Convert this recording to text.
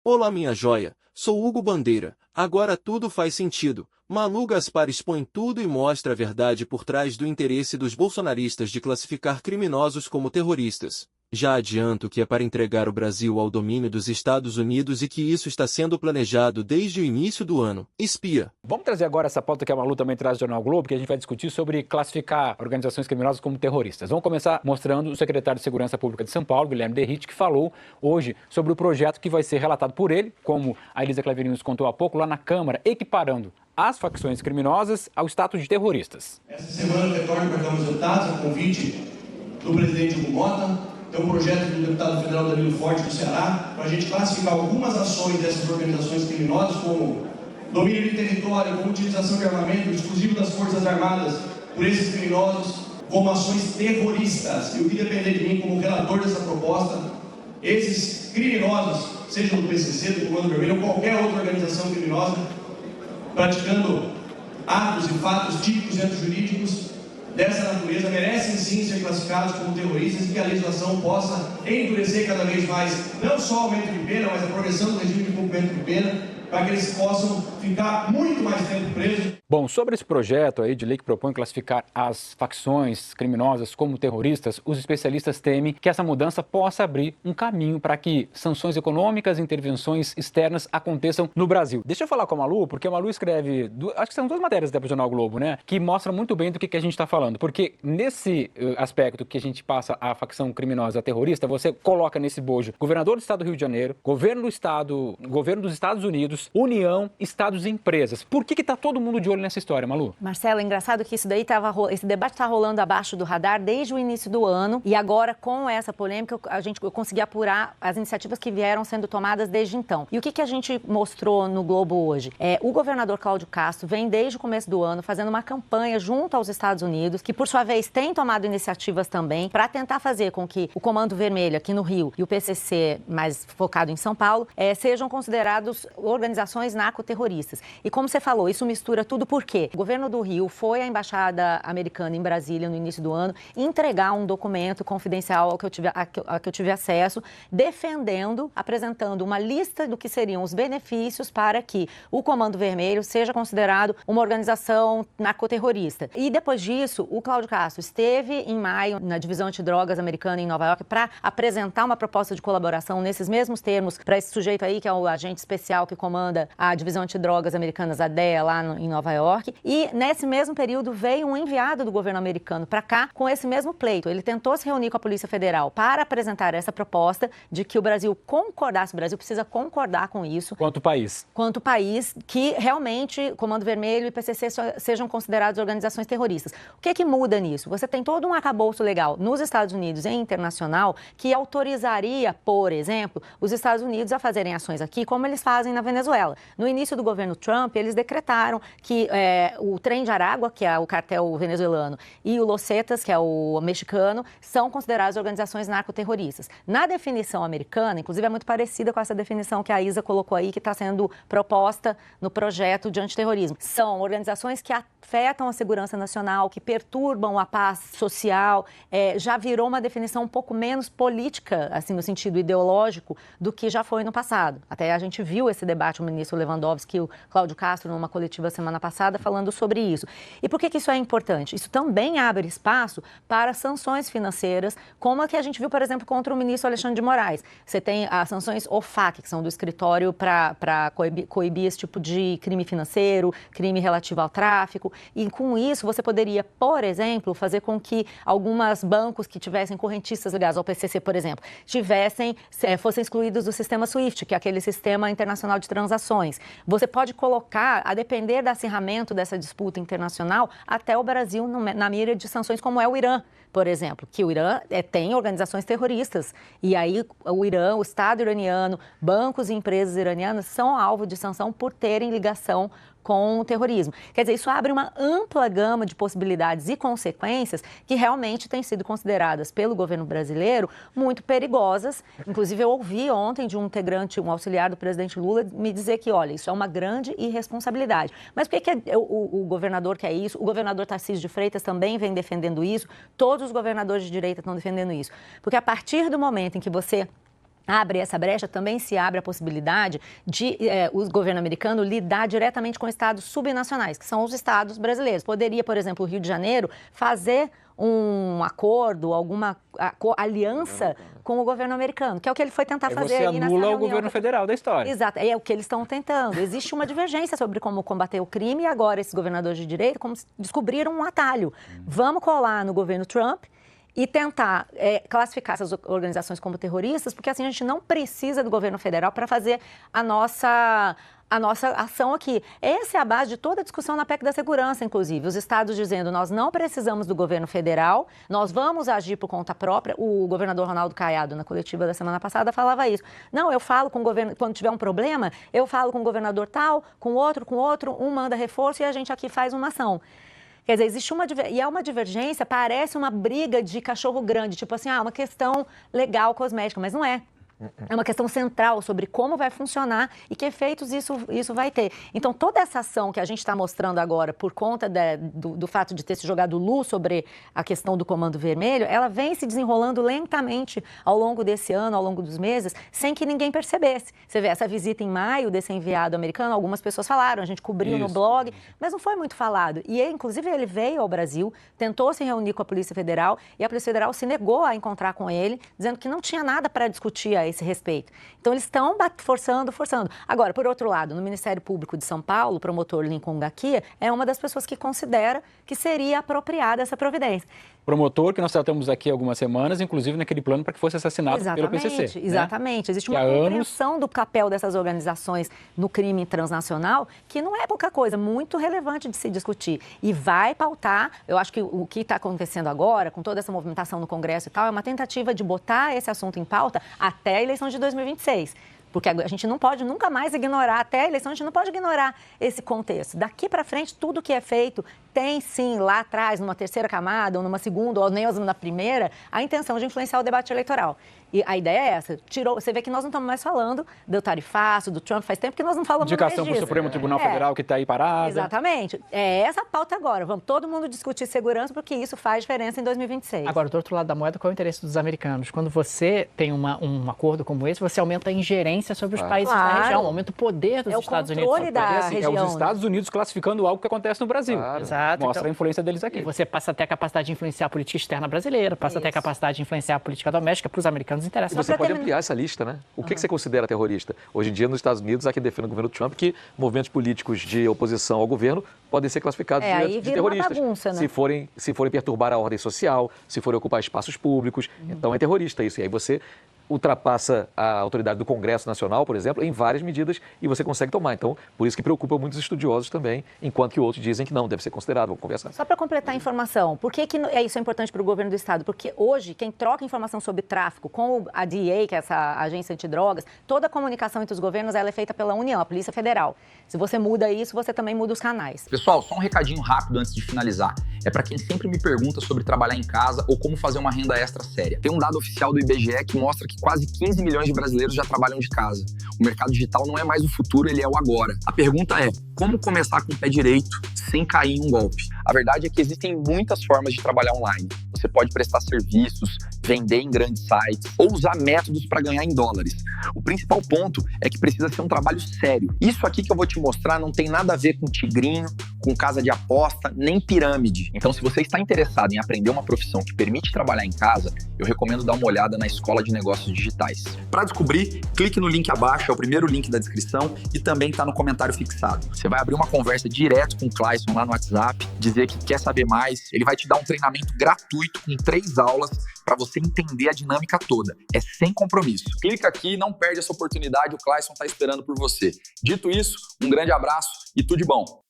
Olá minha joia, sou Hugo Bandeira, agora tudo faz sentido. Malu Gaspar expõe tudo e mostra a verdade por trás do interesse dos bolsonaristas de classificar criminosos como terroristas. Já adianto que é para entregar o Brasil ao domínio dos Estados Unidos e que isso está sendo planejado desde o início do ano. Espia. Vamos trazer agora essa pauta que a Malu também traz do Jornal Globo, que a gente vai discutir sobre classificar organizações criminosas como terroristas. Vamos começar mostrando o secretário de Segurança Pública de São Paulo, Guilherme Derrite, que falou hoje sobre o projeto que vai ser relatado por ele, como a Elisa Claverini nos contou há pouco, lá na Câmara, equiparando as facções criminosas ao status de terroristas. Essa semana eu retorno para a Câmara dos Deputados, a convite do presidente Hugo Mota. Tem um projeto do deputado federal Danilo Forte do Ceará, para a gente classificar algumas ações dessas organizações criminosas, como domínio de território, como utilização de armamento exclusivo das Forças Armadas por esses criminosos, como ações terroristas. E o que depender de mim como relator dessa proposta, esses criminosos, seja do PCC, do Comando Vermelho ou qualquer outra organização criminosa, praticando atos e fatos típicos e antijurídicos dessa natureza, merecem sim ser classificados como terroristas e que a legislação possa endurecer cada vez mais, não só o aumento de pena, mas a progressão do regime de cumprimento de pena, para que eles possam ficar muito mais tempo presos. Bom, sobre esse projeto aí de lei que propõe classificar as facções criminosas como terroristas, os especialistas temem que essa mudança possa abrir um caminho para que sanções econômicas e intervenções externas aconteçam no Brasil. Deixa eu falar com a Malu, porque a Malu escreve, acho que são duas matérias até para o Jornal Globo, né? Que mostram muito bem do que a gente está falando. Porque nesse aspecto que a gente passa a facção criminosa a terrorista, você coloca nesse bojo governador do estado do Rio de Janeiro, governo dos Estados Unidos, União, estados e empresas. Por que está todo mundo de olho nessa história, Malu? Marcelo, é engraçado que esse debate está rolando abaixo do radar desde o início do ano e agora com essa polêmica eu consegui apurar as iniciativas que vieram sendo tomadas desde então. E o que a gente mostrou no Globo hoje? O governador Cláudio Castro vem desde o começo do ano fazendo uma campanha junto aos Estados Unidos, que por sua vez tem tomado iniciativas também para tentar fazer com que o Comando Vermelho aqui no Rio e o PCC, mais focado em São Paulo, sejam considerados organizações narcoterroristas. E como você falou, isso mistura tudo porque o governo do Rio foi à Embaixada Americana em Brasília no início do ano entregar um documento confidencial ao que eu tive acesso, apresentando uma lista do que seriam os benefícios para que o Comando Vermelho seja considerado uma organização narcoterrorista. E depois disso, o Cláudio Castro esteve em maio na Divisão Antidrogas Americana em Nova York para apresentar uma proposta de colaboração nesses mesmos termos para esse sujeito aí, que é o agente especial que comanda a Divisão Antidrogas Americanas, a DEA, lá em Nova York. E nesse mesmo período veio um enviado do governo americano para cá com esse mesmo pleito. Ele tentou se reunir com a Polícia Federal para apresentar essa proposta de que o Brasil concordasse, o Brasil precisa concordar com isso. Quanto país, que realmente Comando Vermelho e PCC sejam considerados organizações terroristas. O que muda nisso? Você tem todo um arcabouço legal nos Estados Unidos e internacional que autorizaria, por exemplo, os Estados Unidos a fazerem ações aqui como eles fazem na Venezuela. No início do governo Trump, eles decretaram que o Trem de Aragua, que é o cartel venezuelano, e o Los Zetas, que é o mexicano, são considerados organizações narcoterroristas. Na definição americana, inclusive é muito parecida com essa definição que a Isa colocou aí, que está sendo proposta no projeto de antiterrorismo. São organizações que afetam a segurança nacional, que perturbam a paz social, já virou uma definição um pouco menos política, assim, no sentido ideológico, do que já foi no passado. Até a gente viu esse debate, o ministro Lewandowski e o Cláudio Castro, numa coletiva semana passada, falando sobre isso. E por que isso é importante? Isso também abre espaço para sanções financeiras, como a que a gente viu, por exemplo, contra o ministro Alexandre de Moraes. Você tem as sanções OFAC, que são do escritório para coibir esse tipo de crime financeiro, crime relativo ao tráfico. E com isso, você poderia, por exemplo, fazer com que alguns bancos que tivessem correntistas ligados ao PCC, por exemplo, fossem excluídos do sistema SWIFT, que é aquele sistema internacional de transações. Você pode colocar, a depender do acirramento dessa disputa internacional, até o Brasil na mira de sanções, como é o Irã, por exemplo, que o Irã tem organizações terroristas. E aí o Irã, o Estado iraniano, bancos e empresas iranianas são alvo de sanção por terem ligação com o terrorismo. Quer dizer, isso abre uma ampla gama de possibilidades e consequências que realmente têm sido consideradas pelo governo brasileiro muito perigosas. Inclusive, eu ouvi ontem de um integrante, um auxiliar do presidente Lula, me dizer que, olha, isso é uma grande irresponsabilidade. Mas por que o governador quer isso? O governador Tarcísio de Freitas também vem defendendo isso. Todos os governadores de direita estão defendendo isso. Porque a partir do momento em que você abre essa brecha, também se abre a possibilidade de o governo americano lidar diretamente com estados subnacionais, que são os estados brasileiros. Poderia, por exemplo, o Rio de Janeiro fazer um acordo, alguma aliança com o governo americano, que é o que ele foi tentar fazer aí nessa reunião. Você anula o governo federal da história. Exato, é o que eles estão tentando. Existe uma divergência sobre como combater o crime e agora esses governadores de direita descobriram um atalho. Vamos colar no governo Trump e tentar classificar essas organizações como terroristas, porque assim a gente não precisa do governo federal para fazer a nossa ação aqui. Essa é a base de toda a discussão na PEC da segurança, inclusive. Os estados dizendo, nós não precisamos do governo federal, nós vamos agir por conta própria. O governador Ronaldo Caiado, na coletiva da semana passada, falava isso. Não, eu falo com o governo, quando tiver um problema, eu falo com o governador tal, com outro, um manda reforço e a gente aqui faz uma ação. Quer dizer, existe uma divergência, parece uma briga de cachorro grande, tipo assim, uma questão legal, cosmética, mas não é. É uma questão central sobre como vai funcionar e que efeitos isso vai ter. Então, toda essa ação que a gente está mostrando agora, por conta do fato de ter se jogado luz sobre a questão do Comando Vermelho, ela vem se desenrolando lentamente ao longo desse ano, ao longo dos meses, sem que ninguém percebesse. Você vê, essa visita em maio desse enviado americano, algumas pessoas falaram, a gente cobriu no blog, mas não foi muito falado. E, inclusive, ele veio ao Brasil, tentou se reunir com a Polícia Federal e a Polícia Federal se negou a encontrar com ele, dizendo que não tinha nada para discutir a esse respeito. Então, eles estão forçando. Agora, por outro lado, no Ministério Público de São Paulo, o promotor Lincoln Gakia é uma das pessoas que considera que seria apropriada essa providência. Promotor que nós tratamos aqui há algumas semanas, inclusive naquele plano para que fosse assassinado pelo PCC. Exatamente. Existe uma compreensão do papel dessas organizações no crime transnacional que não é pouca coisa, muito relevante de se discutir. E vai pautar, eu acho que o que está acontecendo agora, com toda essa movimentação no Congresso e tal, é uma tentativa de botar esse assunto em pauta até a eleição de 2026. Porque a gente não pode nunca mais ignorar, até a eleição, a gente não pode ignorar esse contexto. Daqui para frente, tudo que é feito tem, sim, lá atrás, numa terceira camada, ou numa segunda, ou nem na primeira, a intenção de influenciar o debate eleitoral. E a ideia é essa. Você vê que nós não estamos mais falando do tarifaço, do Trump, faz tempo que nós não falamos mais disso. Indicação para o Supremo Tribunal Federal que está aí parada. Exatamente. É essa a pauta agora. Vamos todo mundo discutir segurança, porque isso faz diferença em 2026. Agora, do outro lado da moeda, qual é o interesse dos americanos? Quando você tem um acordo como esse, você aumenta a ingerência sobre os países da região, aumenta o poder dos Estados Unidos. É o controle da região. É os Estados Unidos classificando algo que acontece no Brasil. Claro. Exato. Mostra a influência deles aqui. E você passa a ter a capacidade de influenciar a política externa brasileira, passa a ter a capacidade de influenciar a política doméstica. Para os americanos interessa. Você pode ampliar essa lista, né? O que você considera terrorista? Hoje em dia, nos Estados Unidos, há quem defende o governo Trump que movimentos políticos de oposição ao governo podem ser classificados de terroristas. Bagunça, né? Se forem perturbar a ordem social, se forem ocupar espaços públicos. Então é terrorista isso. E aí você ultrapassa a autoridade do Congresso Nacional, por exemplo, em várias medidas e você consegue tomar. Então, por isso que preocupa muitos estudiosos também, enquanto que outros dizem que não, deve ser considerado, vamos conversar. Só para completar a informação, por que isso é importante para o governo do Estado? Porque hoje, quem troca informação sobre tráfico com a DEA, que é essa agência antidrogas, toda a comunicação entre os governos ela é feita pela União, a Polícia Federal. Se você muda isso, você também muda os canais. Pessoal, só um recadinho rápido antes de finalizar. É para quem sempre me pergunta sobre trabalhar em casa ou como fazer uma renda extra séria. Tem um dado oficial do IBGE que mostra que quase 15 milhões de brasileiros já trabalham de casa. O mercado digital não é mais o futuro, ele é o agora. A pergunta é, como começar com o pé direito sem cair em um golpe? A verdade é que existem muitas formas de trabalhar online. Você pode prestar serviços, vender em grandes sites ou usar métodos para ganhar em dólares. O principal ponto é que precisa ser um trabalho sério. Isso aqui que eu vou te mostrar não tem nada a ver com tigrinho, com casa de aposta, nem pirâmide. Então, se você está interessado em aprender uma profissão que permite trabalhar em casa, eu recomendo dar uma olhada na Escola de Negócios Digitais. Para descobrir, clique no link abaixo, é o primeiro link da descrição e também está no comentário fixado. Você vai abrir uma conversa direto com o Clayson lá no WhatsApp, dizer que quer saber mais, ele vai te dar um treinamento gratuito com 3 aulas para você entender a dinâmica toda. É sem compromisso. Clica aqui, não perde essa oportunidade, o Clayson está esperando por você. Dito isso, um grande abraço e tudo de bom.